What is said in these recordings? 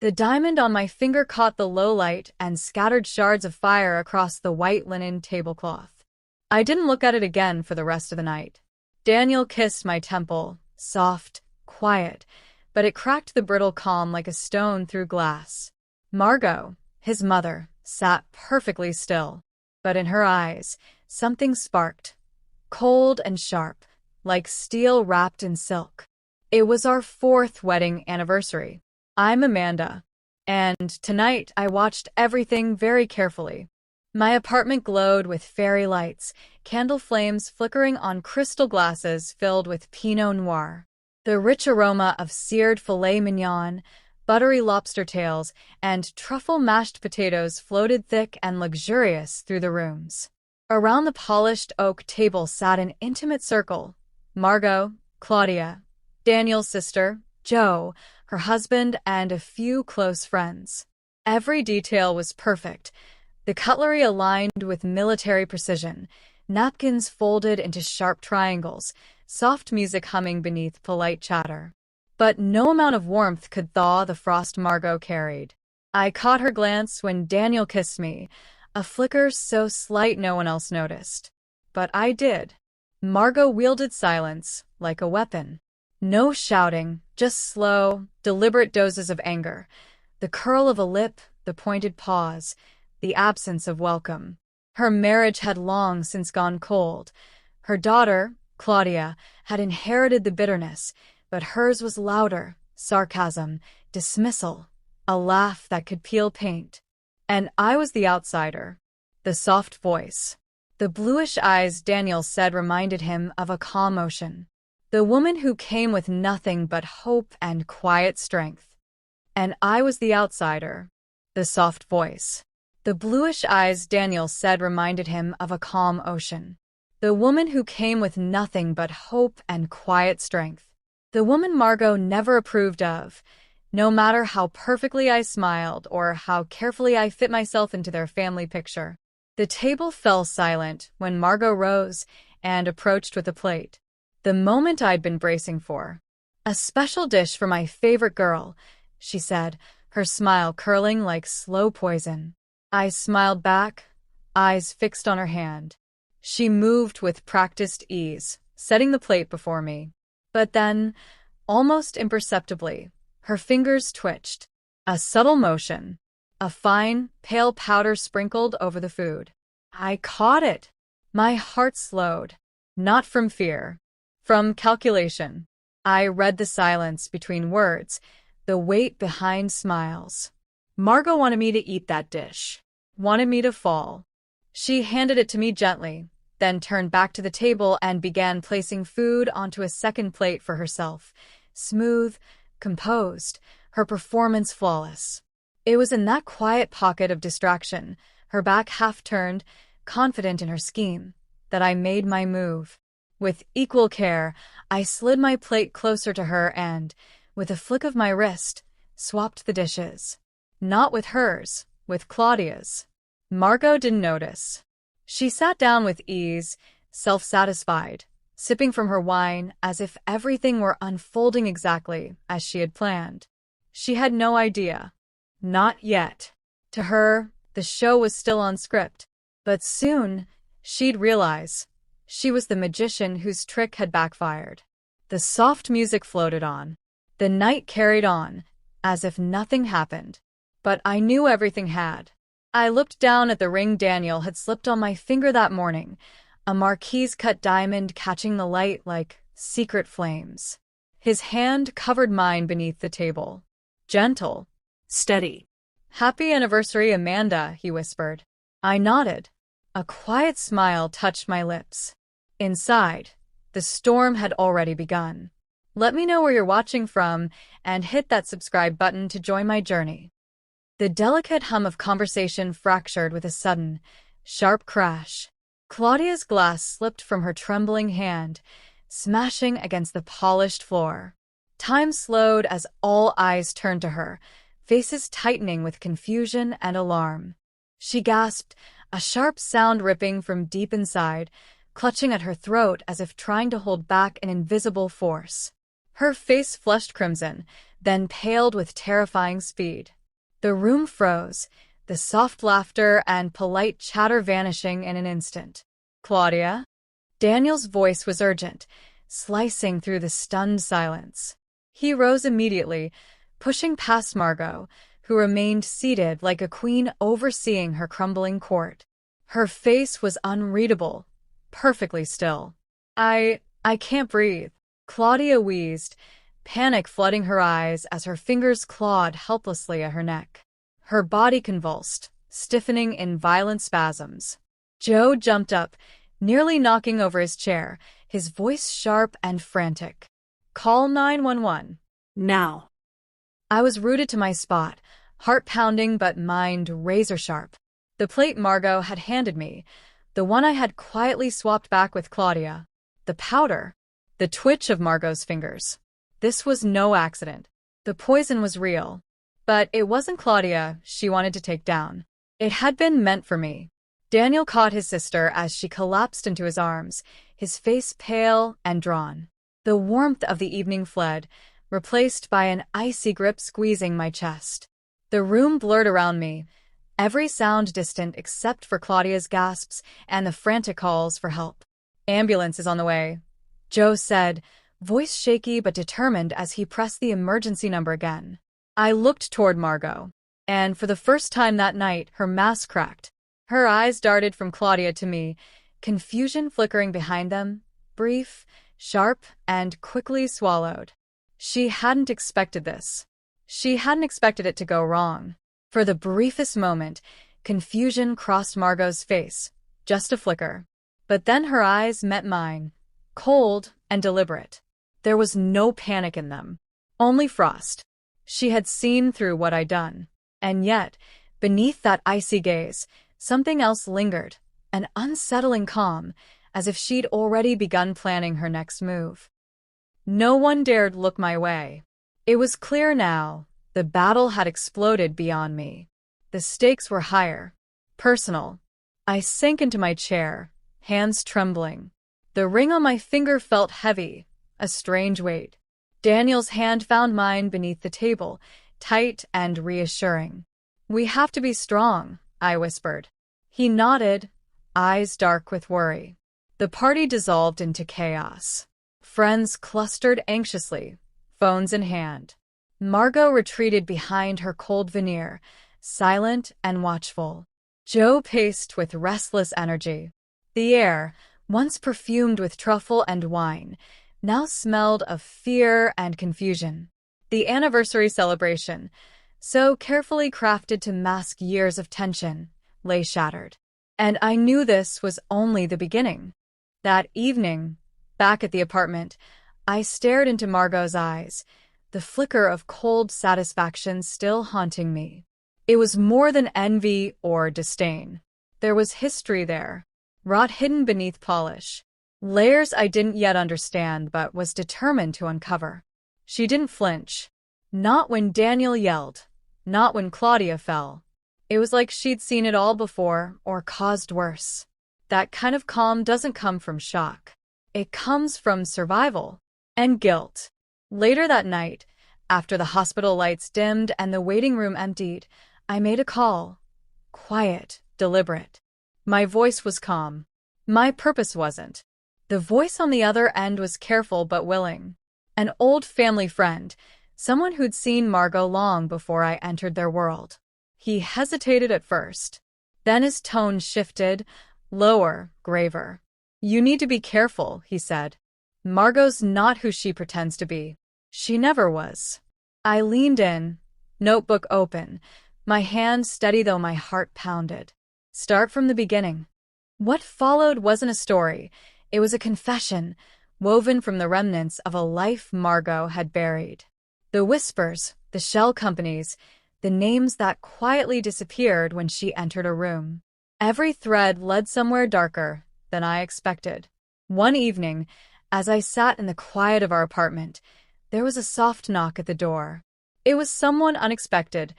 The diamond on my finger caught the low light and scattered shards of fire across the white linen tablecloth. I didn't look at it again for the rest of the night. Daniel kissed my temple, soft, quiet, but it cracked the brittle calm like a stone through glass. Margot, his mother, sat perfectly still, but in her eyes, something sparked, cold and sharp, like steel wrapped in silk. It was our 4th wedding anniversary. I'm Amanda, and tonight I watched everything very carefully. My apartment glowed with fairy lights, candle flames flickering on crystal glasses filled with Pinot Noir. The rich aroma of seared filet mignon, buttery lobster tails, and truffle mashed potatoes floated thick and luxurious through the rooms. Around the polished oak table sat an intimate circle: Margot, Claudia, Daniel's sister, Joe, her husband, and a few close friends. Every detail was perfect. The cutlery aligned with military precision, napkins folded into sharp triangles, soft music humming beneath polite chatter. But no amount of warmth could thaw the frost Margot carried. I caught her glance when Daniel kissed me, a flicker so slight no one else noticed. But I did. Margot wielded silence like a weapon. No shouting, just slow, deliberate doses of anger. The curl of a lip, the pointed pause, the absence of welcome. Her marriage had long since gone cold. Her daughter, Claudia, had inherited the bitterness, but hers was louder, sarcasm, dismissal, a laugh that could peel paint. And I was the outsider, the soft voice. The bluish eyes, Daniel said, reminded him of a calm ocean. The woman who came with nothing but hope and quiet strength. And I was the outsider, the soft voice. The bluish eyes, Daniel said, reminded him of a calm ocean. The woman who came with nothing but hope and quiet strength. The woman Margot never approved of, no matter how perfectly I smiled or how carefully I fit myself into their family picture. The table fell silent when Margot rose and approached with a plate. The moment I'd been bracing for. "A special dish for my favorite girl," she said, her smile curling like slow poison. I smiled back, eyes fixed on her hand. She moved with practiced ease, setting the plate before me. But then, almost imperceptibly, her fingers twitched. A subtle motion. A fine, pale powder sprinkled over the food. I caught it. My heart slowed. Not from fear. From calculation. I read the silence between words, the weight behind smiles. Margot wanted me to eat that dish. Wanted me to fall. She handed it to me gently, then turned back to the table and began placing food onto a second plate for herself. Smooth, composed, her performance flawless. It was in that quiet pocket of distraction, her back half turned, confident in her scheme, that I made my move. With equal care, I slid my plate closer to her and, with a flick of my wrist, swapped the dishes. Not with hers, with Claudia's. Margot didn't notice. She sat down with ease, self-satisfied, sipping from her wine as if everything were unfolding exactly as she had planned. She had no idea. Not yet. To her, the show was still on script. But soon, she'd realize. She was the magician whose trick had backfired. The soft music floated on. The night carried on, as if nothing happened. But I knew everything had. I looked down at the ring Daniel had slipped on my finger that morning, a marquise-cut diamond catching the light like secret flames. His hand covered mine beneath the table. Gentle. Steady. "Happy anniversary, Amanda," he whispered. I nodded. A quiet smile touched my lips. Inside, the storm had already begun. Let me know where you're watching from and hit that subscribe button to join my journey. The delicate hum of conversation fractured with a sudden, sharp crash. Claudia's glass slipped from her trembling hand, smashing against the polished floor. Time slowed as all eyes turned to her, faces tightening with confusion and alarm. She gasped, a sharp sound ripping from deep inside, clutching at her throat as if trying to hold back an invisible force. Her face flushed crimson, then paled with terrifying speed. The room froze, the soft laughter and polite chatter vanishing in an instant. "Claudia?" Daniel's voice was urgent, slicing through the stunned silence. He rose immediately, pushing past Margot, who remained seated like a queen overseeing her crumbling court. Her face was unreadable, perfectly still. I can't breathe." Claudia wheezed, panic flooding her eyes as her fingers clawed helplessly at her neck. Her body convulsed, stiffening in violent spasms. Joe jumped up, nearly knocking over his chair, his voice sharp and frantic. "Call 911. Now." I was rooted to my spot, heart pounding but mind razor-sharp. The plate Margot had handed me, the one I had quietly swapped back with Claudia. The powder. The twitch of Margot's fingers. This was no accident. The poison was real. But it wasn't Claudia she wanted to take down. It had been meant for me. Daniel caught his sister as she collapsed into his arms, his face pale and drawn. The warmth of the evening fled, replaced by an icy grip squeezing my chest. The room blurred around me, every sound distant except for Claudia's gasps and the frantic calls for help. "Ambulance is on the way," Joe said, voice shaky but determined as he pressed the emergency number again. I looked toward Margot, and for the first time that night, her mask cracked. Her eyes darted from Claudia to me, confusion flickering behind them, brief, sharp, and quickly swallowed. She hadn't expected this. She hadn't expected it to go wrong. For the briefest moment, confusion crossed Margot's face, just a flicker. But then her eyes met mine, cold and deliberate. There was no panic in them, only frost. She had seen through what I'd done. And yet, beneath that icy gaze, something else lingered, an unsettling calm, as if she'd already begun planning her next move. No one dared look my way. It was clear now, the battle had exploded beyond me. The stakes were higher, personal. I sank into my chair, hands trembling. The ring on my finger felt heavy, a strange weight. Daniel's hand found mine beneath the table, tight and reassuring. "We have to be strong," I whispered. He nodded, eyes dark with worry. The party dissolved into chaos. Friends clustered anxiously, phones in hand. Margot retreated behind her cold veneer, silent and watchful. Joe paced with restless energy. The air, once perfumed with truffle and wine, now smelled of fear and confusion. The anniversary celebration, so carefully crafted to mask years of tension, lay shattered. And I knew this was only the beginning. That evening, back at the apartment, I stared into Margot's eyes, the flicker of cold satisfaction still haunting me. It was more than envy or disdain. There was history there, rot hidden beneath polish. Layers I didn't yet understand but was determined to uncover. She didn't flinch. Not when Daniel yelled. Not when Claudia fell. It was like she'd seen it all before, or caused worse. That kind of calm doesn't come from shock. It comes from survival and guilt. Later that night, after the hospital lights dimmed and the waiting room emptied, I made a call. Quiet, deliberate. My voice was calm. My purpose wasn't. The voice on the other end was careful but willing. An old family friend, someone who'd seen Margot long before I entered their world. He hesitated at first. Then his tone shifted, lower, graver. "You need to be careful," he said. "Margot's not who she pretends to be. She never was." I leaned in, notebook open, my hand steady though my heart pounded. Start from the beginning. What followed wasn't a story. It was a confession, woven from the remnants of a life Margot had buried. The whispers, the shell companies, the names that quietly disappeared when she entered a room. Every thread led somewhere darker than I expected. One evening, as I sat in the quiet of our apartment, there was a soft knock at the door. It was someone unexpected,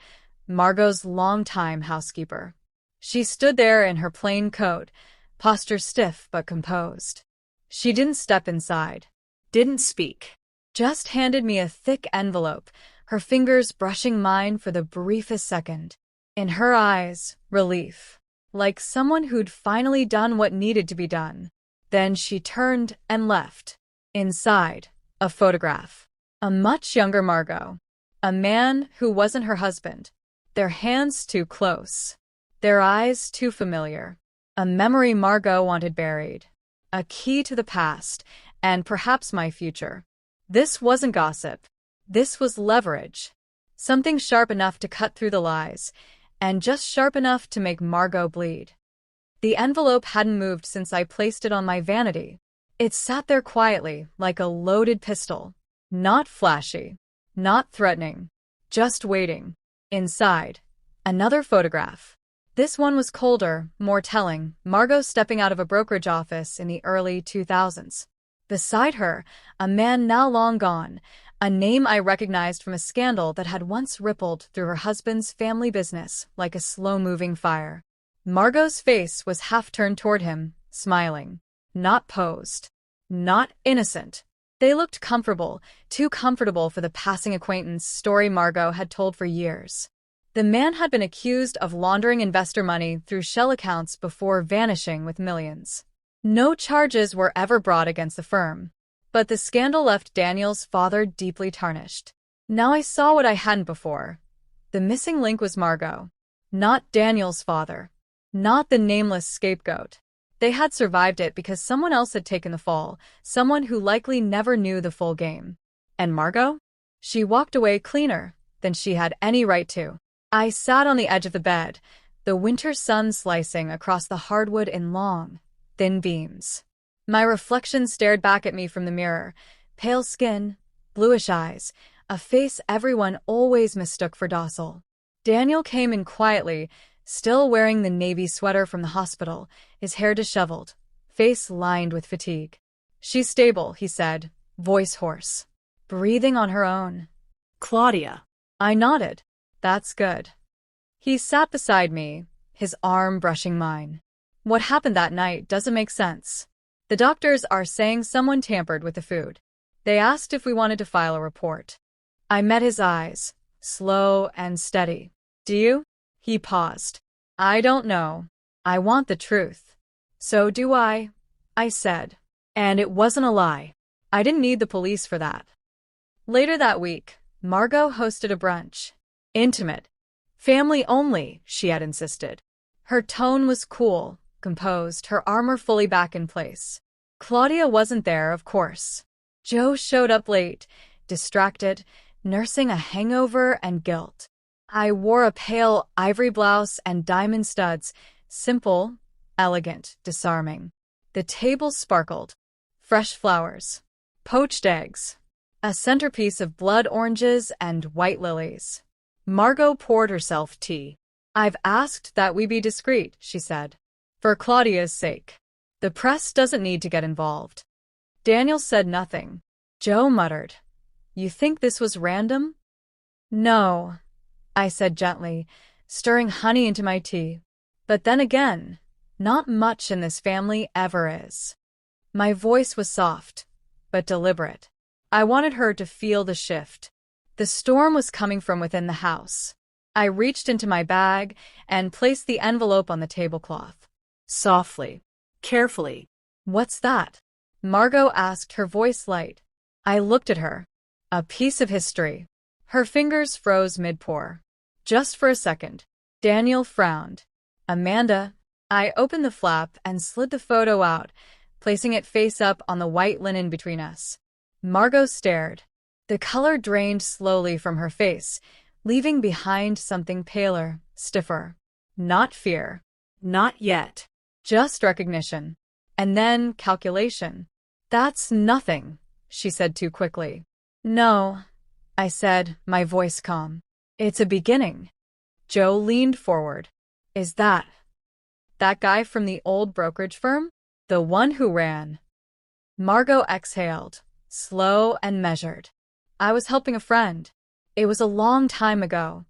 Margot's longtime housekeeper. She stood there in her plain coat, posture stiff but composed. She didn't step inside, didn't speak, just handed me a thick envelope, her fingers brushing mine for the briefest second. In her eyes, relief, like someone who'd finally done what needed to be done. Then she turned and left. Inside, a photograph. A much younger Margot. A man who wasn't her husband. Their hands too close. Their eyes too familiar. A memory Margot wanted buried. A key to the past, and perhaps my future. This wasn't gossip. This was leverage. Something sharp enough to cut through the lies, and just sharp enough to make Margot bleed. The envelope hadn't moved since I placed it on my vanity. It sat there quietly, like a loaded pistol. Not flashy. Not threatening. Just waiting. Inside, another photograph. This one was colder, more telling, Margot stepping out of a brokerage office in the early 2000s. Beside her, a man now long gone, a name I recognized from a scandal that had once rippled through her husband's family business like a slow-moving fire. Margot's face was half-turned toward him, smiling. Not posed. Not innocent. They looked comfortable, too comfortable for the passing acquaintance story Margot had told for years. The man had been accused of laundering investor money through shell accounts before vanishing with millions. No charges were ever brought against the firm, but the scandal left Daniel's father deeply tarnished. Now I saw what I hadn't before. The missing link was Margot, not Daniel's father, not the nameless scapegoat. They had survived it because someone else had taken the fall, someone who likely never knew the full game. And Margot? She walked away cleaner than she had any right to. I sat on the edge of the bed, the winter sun slicing across the hardwood in long, thin beams. My reflection stared back at me from the mirror, pale skin, bluish eyes, a face everyone always mistook for docile. Daniel came in quietly, still wearing the navy sweater from the hospital, his hair disheveled, face lined with fatigue. "She's stable," he said, voice hoarse. "Breathing on her own." "Claudia." I nodded. "That's good." He sat beside me, his arm brushing mine. "What happened that night doesn't make sense. The doctors are saying someone tampered with the food. They asked if we wanted to file a report." I met his eyes, slow and steady. "Do you?" He paused. "I don't know. I want the truth." "So do I," I said. And it wasn't a lie. I didn't need the police for that. Later that week, Margot hosted a brunch. Intimate. Family only, she had insisted. Her tone was cool, composed, her armor fully back in place. Claudia wasn't there, of course. Joe showed up late, distracted, nursing a hangover and guilt. I wore a pale ivory blouse and diamond studs, simple, elegant, disarming. The table sparkled. Fresh flowers. Poached eggs. A centerpiece of blood oranges and white lilies. Margot poured herself tea. "I've asked that we be discreet," she said. "For Claudia's sake. The press doesn't need to get involved." Daniel said nothing. Joe muttered, "You think this was random?" "No," I said gently, stirring honey into my tea. "But then again, not much in this family ever is." My voice was soft, but deliberate. I wanted her to feel the shift. The storm was coming from within the house. I reached into my bag and placed the envelope on the tablecloth. Softly, carefully. "What's that?" Margot asked, her voice light. I looked at her. A piece of history. Her fingers froze mid-pour. Just for a second. Daniel frowned. "Amanda." I opened the flap and slid the photo out, placing it face up on the white linen between us. Margot stared. The color drained slowly from her face, leaving behind something paler, stiffer. Not fear. Not yet. Just recognition. And then calculation. "That's nothing," she said too quickly. "No," I said, my voice calm. "It's a beginning." Joe leaned forward. "Is that guy from the old brokerage firm? The one who ran?" Margot exhaled, slow and measured. "I was helping a friend. It was a long time ago."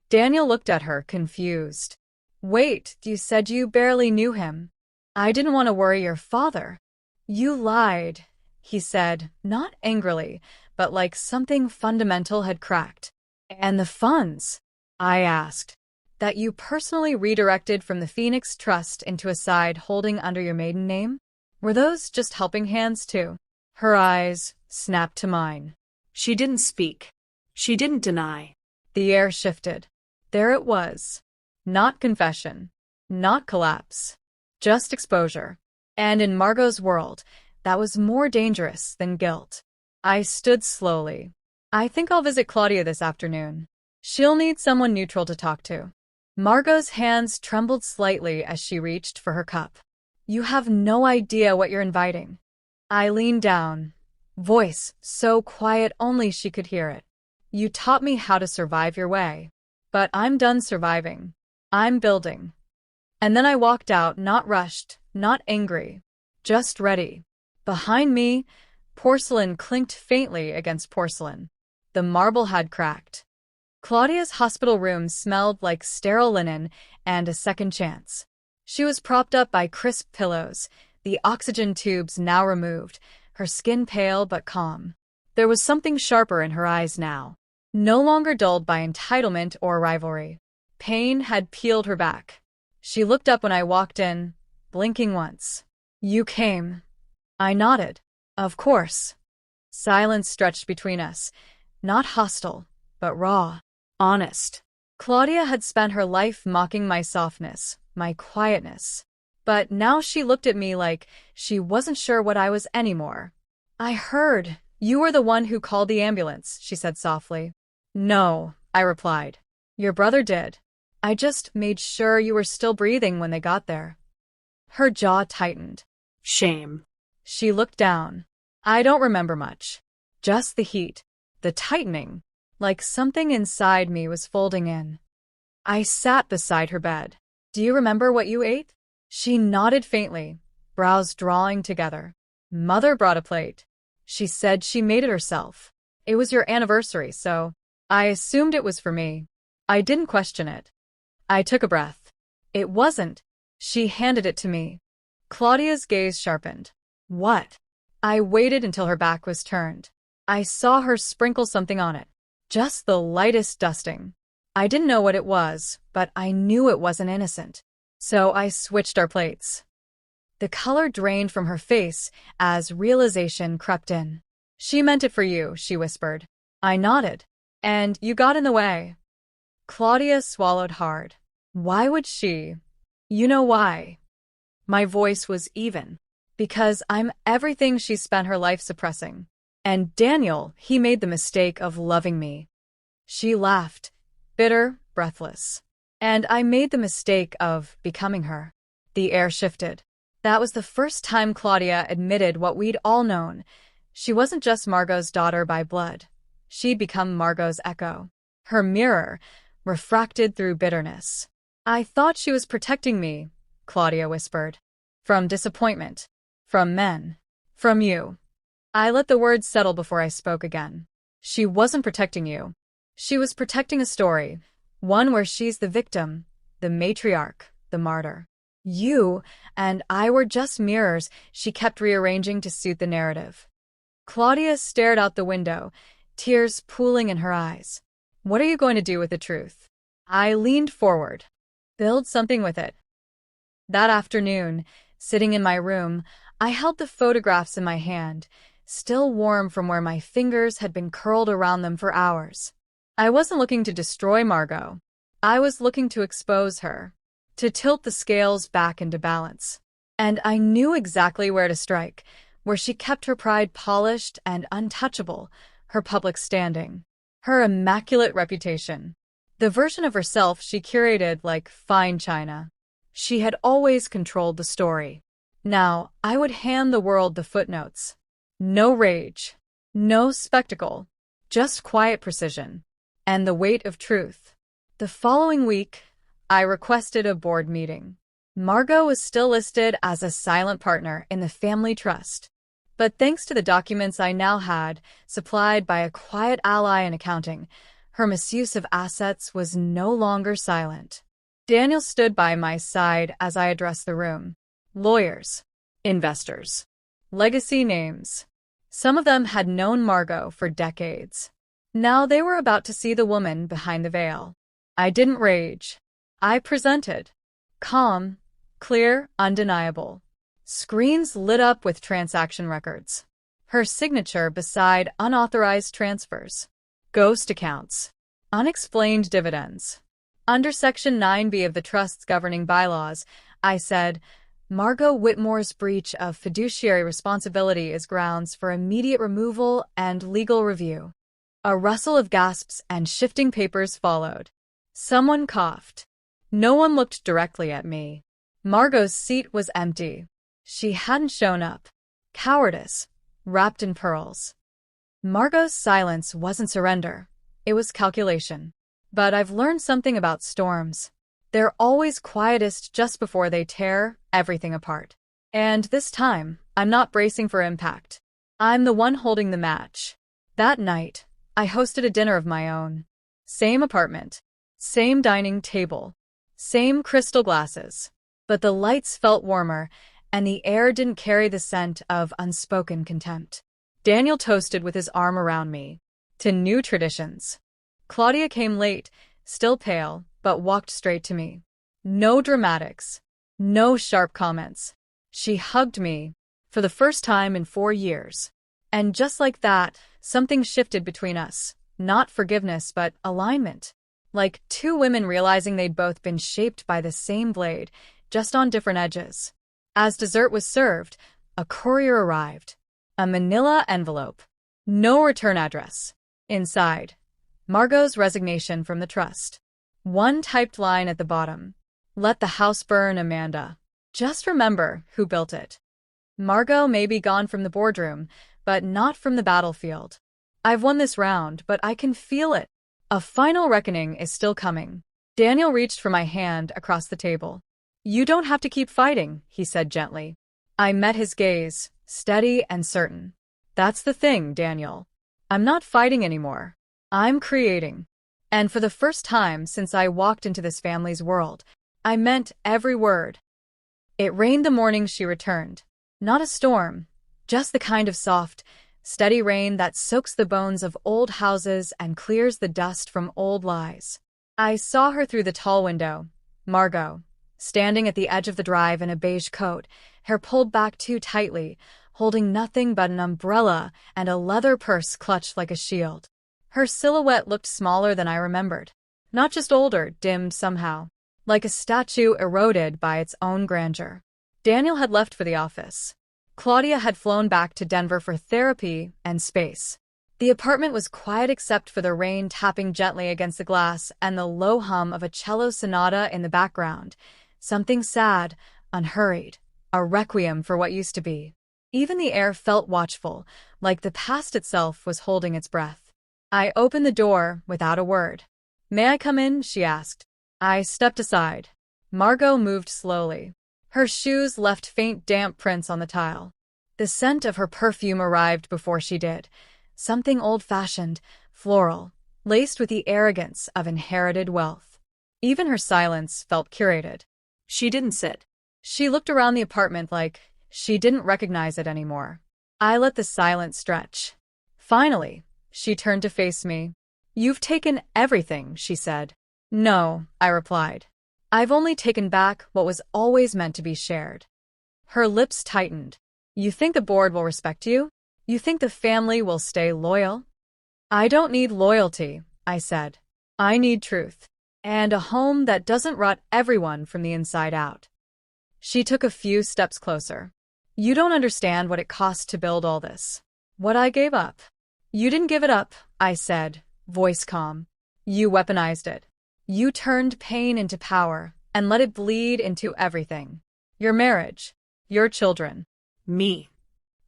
Daniel looked at her, confused. "Wait, you said you barely knew him." "I didn't want to worry your father." "You lied. he said, not angrily, but like something fundamental had cracked. And the funds? I asked. That you personally redirected from the Phoenix Trust into a side holding under your maiden name? Were those just helping hands too? Her eyes snapped to mine. She didn't speak. She didn't deny. The air shifted. There it was. Not confession. Not collapse. Just exposure. And in Margot's world, that was more dangerous than guilt. I stood slowly. I think I'll visit Claudia this afternoon. She'll need someone neutral to talk to. Margot's hands trembled slightly as she reached for her cup. You have no idea what you're inviting. I leaned down, voice so quiet only she could hear it. You taught me how to survive your way. But I'm done surviving. I'm building. And then I walked out, not rushed, not angry, just ready. Behind me, porcelain clinked faintly against porcelain. The marble had cracked. Claudia's hospital room smelled like sterile linen and a second chance. She was propped up by crisp pillows, the oxygen tubes now removed, her skin pale but calm. There was something sharper in her eyes now, no longer dulled by entitlement or rivalry. Pain had peeled her back. She looked up when I walked in, blinking once. You came. I nodded. Of course. Silence stretched between us, not hostile, but raw, honest. Claudia had spent her life mocking my softness, my quietness. But now she looked at me like she wasn't sure what I was anymore. I heard. You were the one who called the ambulance, she said softly. No, I replied. Your brother did. I just made sure you were still breathing when they got there. Her jaw tightened. Shame. She looked down. I don't remember much. Just the heat, the tightening, like something inside me was folding in. I sat beside her bed. Do you remember what you ate? She nodded faintly, brows drawing together. Mother brought a plate. She said she made it herself. It was your anniversary, so I assumed it was for me. I didn't question it. I took a breath. It wasn't. She handed it to me. Claudia's gaze sharpened. What? I waited until her back was turned. I saw her sprinkle something on it. Just the lightest dusting. I didn't know what it was, but I knew it wasn't innocent. So I switched our plates. The color drained from her face as realization crept in. She meant it for you, she whispered. I nodded. And you got in the way. Claudia swallowed hard. Why would she? You know why. My voice was even. Because I'm everything she spent her life suppressing. And Daniel, he made the mistake of loving me. She laughed, bitter, breathless. And I made the mistake of becoming her. The air shifted. That was the first time Claudia admitted what we'd all known. She wasn't just Margot's daughter by blood. She'd become Margot's echo. Her mirror, refracted through bitterness. I thought she was protecting me, Claudia whispered. From disappointment. From men. From you. I let the words settle before I spoke again. She wasn't protecting you. She was protecting a story. One where she's the victim, the matriarch, the martyr. You and I were just mirrors she kept rearranging to suit the narrative. Claudia stared out the window, tears pooling in her eyes. What are you going to do with the truth? I leaned forward. Build something with it. That afternoon, sitting in my room, I held the photographs in my hand, still warm from where my fingers had been curled around them for hours. I wasn't looking to destroy Margot. I was looking to expose her, to tilt the scales back into balance. And I knew exactly where to strike, where she kept her pride polished and untouchable, her public standing, her immaculate reputation. The version of herself she curated like fine china. She had always controlled the story. Now, I would hand the world the footnotes. No rage, no spectacle, just quiet precision, and the weight of truth. The following week, I requested a board meeting. Margot was still listed as a silent partner in the family trust. But thanks to the documents I now had, supplied by a quiet ally in accounting, her misuse of assets was no longer silent. Daniel stood by my side as I addressed the room. Lawyers, investors, legacy names. Some of them had known Margot for decades. Now they were about to see the woman behind the veil. I didn't rage. I presented. Calm, clear, undeniable. Screens lit up with transaction records. Her signature beside unauthorized transfers. Ghost accounts. Unexplained dividends. Under Section 9B of the Trust's governing bylaws, I said, Margot Whitmore's breach of fiduciary responsibility is grounds for immediate removal and legal review. A rustle of gasps and shifting papers followed. Someone coughed. No one looked directly at me. Margot's seat was empty. She hadn't shown up. Cowardice, wrapped in pearls. Margot's silence wasn't surrender. It was calculation. But I've learned something about storms. They're always quietest just before they tear everything apart. And this time, I'm not bracing for impact. I'm the one holding the match. That night, I hosted a dinner of my own. Same apartment. Same dining table. Same crystal glasses. But the lights felt warmer, and the air didn't carry the scent of unspoken contempt. Daniel toasted with his arm around me. To new traditions. Claudia came late, still pale, but walked straight to me. No dramatics. No sharp comments. She hugged me, for the first time in 4 years. And just like that, something shifted between us. Not forgiveness, but alignment. Like two women realizing they'd both been shaped by the same blade, just on different edges. As dessert was served, a courier arrived. A manila envelope. No return address. Inside, Margot's resignation from the trust. One typed line at the bottom. Let the house burn, Amanda. Just remember who built it. Margot may be gone from the boardroom, but not from the battlefield. I've won this round, but I can feel it. A final reckoning is still coming. Daniel reached for my hand across the table. You don't have to keep fighting, he said gently. I met his gaze, steady and certain. That's the thing, Daniel. I'm not fighting anymore. I'm creating. And for the first time since I walked into this family's world, I meant every word. It rained the morning she returned. Not a storm, just the kind of soft, steady rain that soaks the bones of old houses and clears the dust from old lies. I saw her through the tall window, Margot, standing at the edge of the drive in a beige coat, hair pulled back too tightly, holding nothing but an umbrella and a leather purse clutched like a shield. Her silhouette looked smaller than I remembered. Not just older, dimmed somehow. Like a statue eroded by its own grandeur. Daniel had left for the office. Claudia had flown back to Denver for therapy and space. The apartment was quiet except for the rain tapping gently against the glass and the low hum of a cello sonata in the background. Something sad, unhurried, a requiem for what used to be. Even the air felt watchful, like the past itself was holding its breath. I opened the door without a word. May I come in? She asked. I stepped aside. Margot moved slowly. Her shoes left faint damp prints on the tile. The scent of her perfume arrived before she did. Something old-fashioned, floral, laced with the arrogance of inherited wealth. Even her silence felt curated. She didn't sit. She looked around the apartment like she didn't recognize it anymore. I let the silence stretch. Finally, she turned to face me. You've taken everything, she said. No, I replied. I've only taken back what was always meant to be shared. Her lips tightened. You think the board will respect you? You think the family will stay loyal? I don't need loyalty, I said. I need truth. And a home that doesn't rot everyone from the inside out. She took a few steps closer. You don't understand what it cost to build all this. What I gave up. You didn't give it up, I said, voice calm. You weaponized it. You turned pain into power and let it bleed into everything. Your marriage. Your children. Me.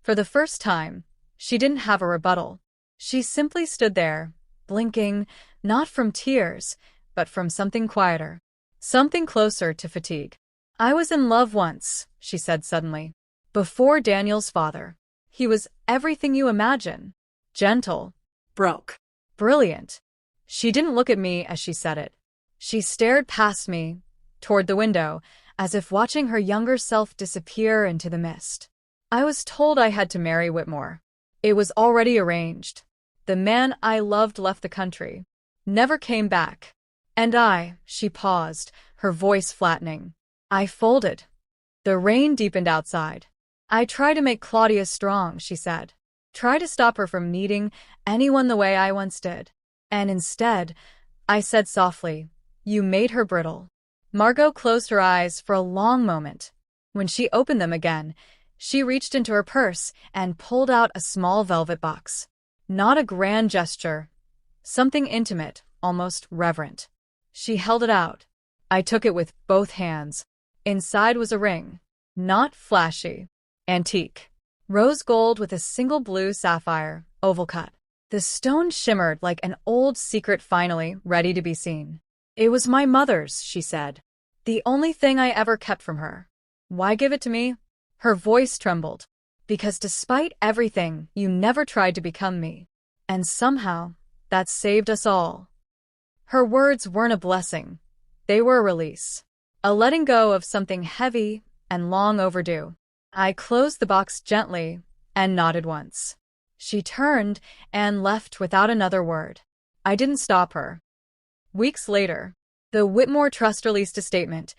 For the first time, she didn't have a rebuttal. She simply stood there, blinking, not from tears, but from something quieter. Something closer to fatigue. I was in love once, she said suddenly. Before Daniel's father. He was everything you imagine. Gentle. Broke. Brilliant. She didn't look at me as she said it. She stared past me, toward the window, as if watching her younger self disappear into the mist. I was told I had to marry Whitmore. It was already arranged. The man I loved left the country. Never came back. She paused, her voice flattening. I folded. The rain deepened outside. I tried to make Claudia strong, she said. Try to stop her from needing anyone the way I once did. And instead, I said softly, you made her brittle. Margot closed her eyes for a long moment. When she opened them again, she reached into her purse and pulled out a small velvet box. Not a grand gesture. Something intimate, almost reverent. She held it out. I took it with both hands. Inside was a ring. Not flashy. Antique. Rose gold with a single blue sapphire, oval cut. The stone shimmered like an old secret finally ready to be seen. It was my mother's, she said. The only thing I ever kept from her. Why give it to me? Her voice trembled. Because despite everything, you never tried to become me. And somehow, that saved us all. Her words weren't a blessing. They were a release. A letting go of something heavy and long overdue. I closed the box gently and nodded once. She turned and left without another word. I didn't stop her. Weeks later, the Whitmore Trust released a statement.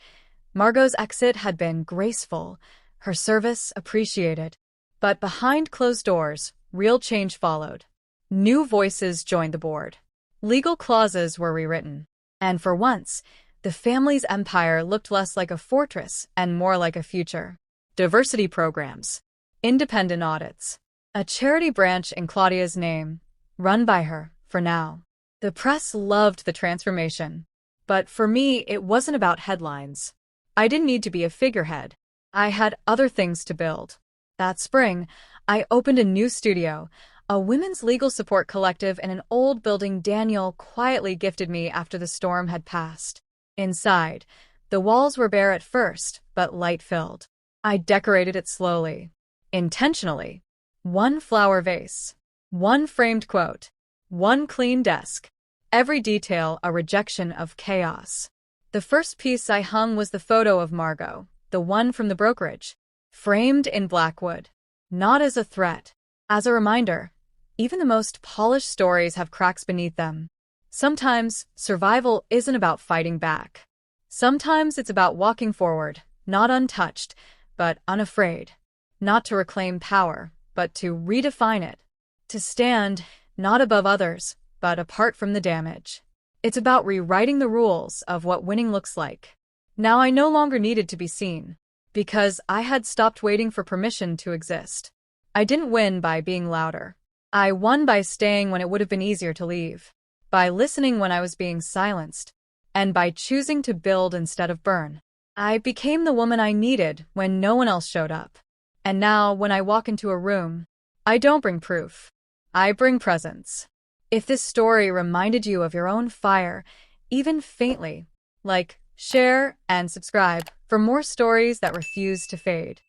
Margot's exit had been graceful, her service appreciated. But behind closed doors, real change followed. New voices joined the board. Legal clauses were rewritten. And for once, the family's empire looked less like a fortress and more like a future. Diversity programs. Independent audits. A charity branch in Claudia's name, run by her, for now. The press loved the transformation. But for me, it wasn't about headlines. I didn't need to be a figurehead. I had other things to build. That spring, I opened a new studio, a women's legal support collective in an old building Daniel quietly gifted me after the storm had passed. Inside, the walls were bare at first, but light-filled. I decorated it slowly, intentionally. One flower vase, one framed quote, one clean desk. Every detail a rejection of chaos. The first piece I hung was the photo of Margot, the one from the brokerage, framed in black wood. Not as a threat, as a reminder. Even the most polished stories have cracks beneath them. Sometimes, survival isn't about fighting back. Sometimes it's about walking forward, not untouched, but unafraid. Not to reclaim power, but to redefine it. To stand, not above others, but apart from the damage. It's about rewriting the rules of what winning looks like. Now I no longer needed to be seen, because I had stopped waiting for permission to exist. I didn't win by being louder. I won by staying when it would have been easier to leave, by listening when I was being silenced, and by choosing to build instead of burn. I became the woman I needed when no one else showed up. And now, when I walk into a room, I don't bring proof. I bring presence. If this story reminded you of your own fire, even faintly, like, share, and subscribe for more stories that refuse to fade.